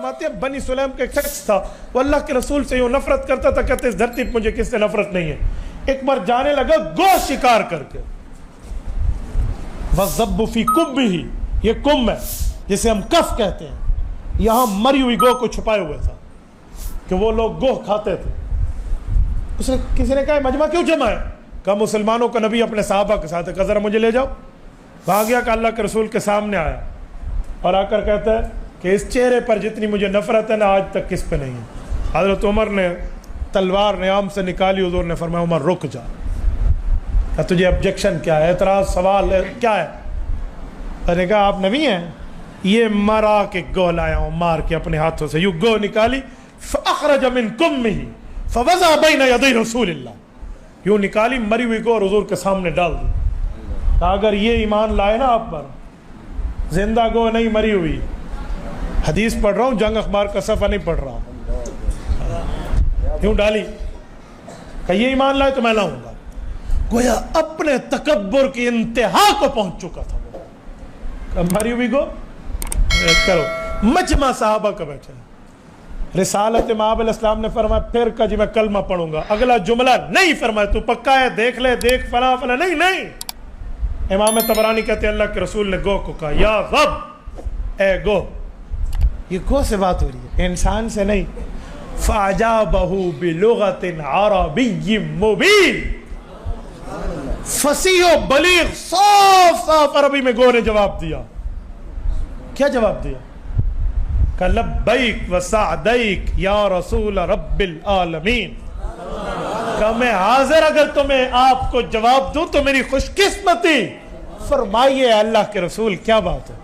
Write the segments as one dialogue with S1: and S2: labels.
S1: فرماتے ہیں بنی سلیم کا ایک شخص تھا، وہ اللہ کے رسول سے یوں نفرت کرتا تھا، کہتے اس دھرتی پہ مجھے کس سے نفرت نہیں ہے. ایک بار جانے لگا گوشت شکار کر کے، وَالذَّبُّ فِي قُبِّهِ، یہ کم ہے جسے ہم کف کہتے ہیں، یہاں مری ہوئی گو کو چھپائے ہوئے تھا کہ وہ لوگ گوہ کھاتے تھے. اس نے کسی نے کہا مجمع کیوں جمع ہے؟ کہا مسلمانوں کا نبی اپنے صحابہ کے ساتھ ہے. کہا ذرا مجھے لے جاؤ. وہاں گیا کہ اللہ کے رسول کے سامنے آیا اور آ کر کہتا ہے کہ اس چہرے پر جتنی مجھے نفرت ہے نا آج تک کس پہ نہیں ہے. حضرت عمر نے تلوار نیام سے نکالی، حضور نے فرمایا عمر رک جا. کہ تجھے آبجیکشن کیا ہے، اعتراض سوال ہے کیا ہے؟ میں نے کہا آپ نبی ہیں؟ یہ مرا کے گو لایا ہوں، مار کے اپنے ہاتھوں سے یوں گو نکالی، فاخرج من کمہ فوضع بین یدی رسول اللہ، یوں نکالی مری ہوئی گو اور حضور کے سامنے ڈال دی. اگر یہ ایمان لائے نا آپ پر، زندہ گو نہیں مری ہوئی، حدیث پڑھ رہا ہوں، جنگ اخبار کا صفحہ نہیں پڑھ رہا ہوں، یوں ڈالی کہ یہ ایمان لائے تو میں لاؤں گا. گویا اپنے تکبر کی انتہا کو پہنچ چکا تھا. مری ہوئی گو کرو. مجمع صحابہ کا بیٹھے، رسالت مآب علیہ السلام نے فرمایا پھر کہ جی میں کلمہ پڑھوں گا، اگلا جملہ نہیں فرمایا تو پکا ہے دیکھ لے دیکھ فلاں فلاں، نہیں. امام طبرانی کہتے ہیں اللہ کے رسول نے گو کو کہا یا رب، اے گو. یہ گو سے بات ہو رہی ہے، انسان سے نہیں. فَعَجَابَهُ بِلُغَةٍ عَرَبِيٍّ مُبِينٍ، فصیح و بلیغ صاف صاف عربی میں گو نے جواب دیا. کیا جواب دیا؟ کہ لبیک و سعدیک یا رسول رب العالمین، کہ میں حاضر اگر تمہیں آپ کو جواب دوں تو میری خوش قسمتی. فرمائیے اللہ کے رسول کیا بات ہے.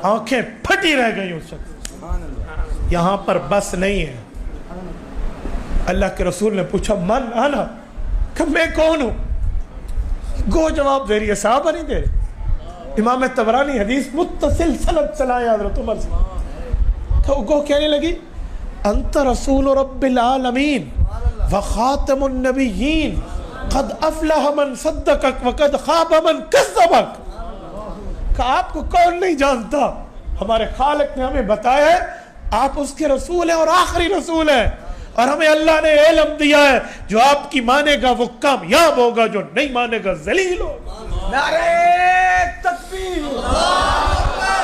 S1: آنکھیں پھٹی رہ گئی اس شخص. یہاں پر بس نہیں ہے. اللہ کے رسول نے پوچھا من انا، کہ میں کون ہوں؟ گو جواب دے رہی ہے، صحابہ نہیں دے رہے. امام طبرانی حدیث متصل سند چلائے حضرت عمر سے. تو گو کہنے لگی انت رسول رب العالمین وخاتم النبیین قد افلح من صدقک وقد خاب من کذبک. کہ آپ کو کون نہیں جانتا، ہمارے خالق نے ہمیں بتایا ہے آپ اس کے رسول ہیں اور آخری رسول ہیں، اور ہمیں اللہ نے علم دیا ہے جو آپ کی مانے گا وہ کامیاب ہوگا، جو نہیں مانے گا ذلیل ہوگا.
S2: نعرہ تکبیر،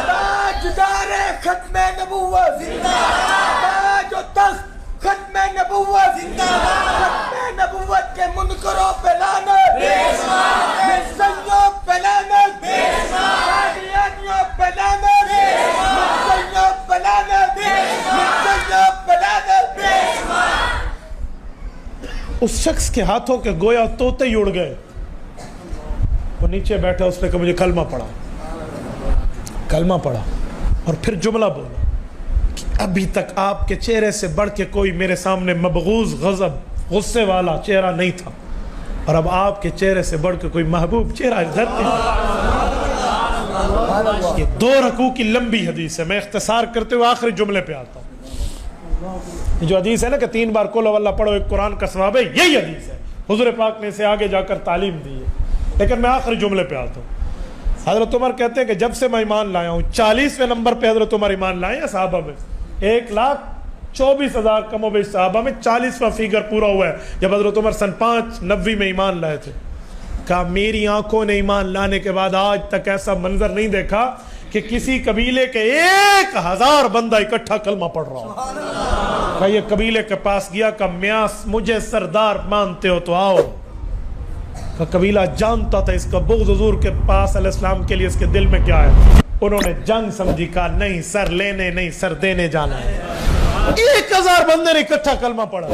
S2: تاجدار ختم نبوت زندہ باد، جو تخت ختم نبوت زندہ باد، ختم نبوت کے منکروں پہ لعنت، مرزائیوں پہ لعنت، قادیانیوں پہ لعنت، مرزائیوں پہ لعنت، مرزائیوں پہ لعنت.
S1: اس شخص کے ہاتھوں کے گویا طوطے ہی اڑ گئے. وہ نیچے بیٹھا، اس نے کہا مجھے کلمہ پڑھا اور پھر جملہ بولا کہ ابھی تک آپ کے چہرے سے بڑھ کے کوئی میرے سامنے مبغوض غضب غصے والا چہرہ نہیں تھا، اور اب آپ کے چہرے سے بڑھ کے کوئی محبوب چہرہ دھرتی. یہ 2 رکوع کی لمبی حدیث ہے، میں اختصار کرتے ہوئے آخری جملے پہ آتا ہوں. جو حدیث ہے نا کہ 3 بار قل ہو اللہ پڑھو ایک قرآن کا ثواب ہے، یہی حدیث ہے. حضور پاک نے اسے آگے جا کر تعلیم دی ہے. لیکن میں آخری جملے پہ آتا ہوں. حضرت عمر کہتے ہیں کہ جب سے میں ایمان لایا ہوں، 40ویں نمبر پہ حضرت عمر ایمان لائے ہیں صحابہ میں. 1,24,000 کم و بیش صحابہ میں 40واں فیگر پورا ہوا ہے جب حضرت عمر سن 590 میں ایمان لائے تھے. کہا میری آنکھوں نے ایمان لانے کے بعد آج تک ایسا منظر نہیں دیکھا کہ کسی قبیلے کے 1,000 بندہ اکٹھا کلمہ پڑھ رہا ہو. کہ یہ قبیلے کے پاس گیا کہ میاں مجھے سردار مانتے ہو تو آؤ. کہ قبیلہ جانتا تھا اس کا بغض حضور کے پاس علیہ السلام کے لیے اس کے دل میں کیا ہے. انہوں نے جنگ سمجھی، کہا نہیں سر لینے نہیں سر دینے جانا ہے. 1,000 بندے نے اکٹھا کلمہ پڑھا.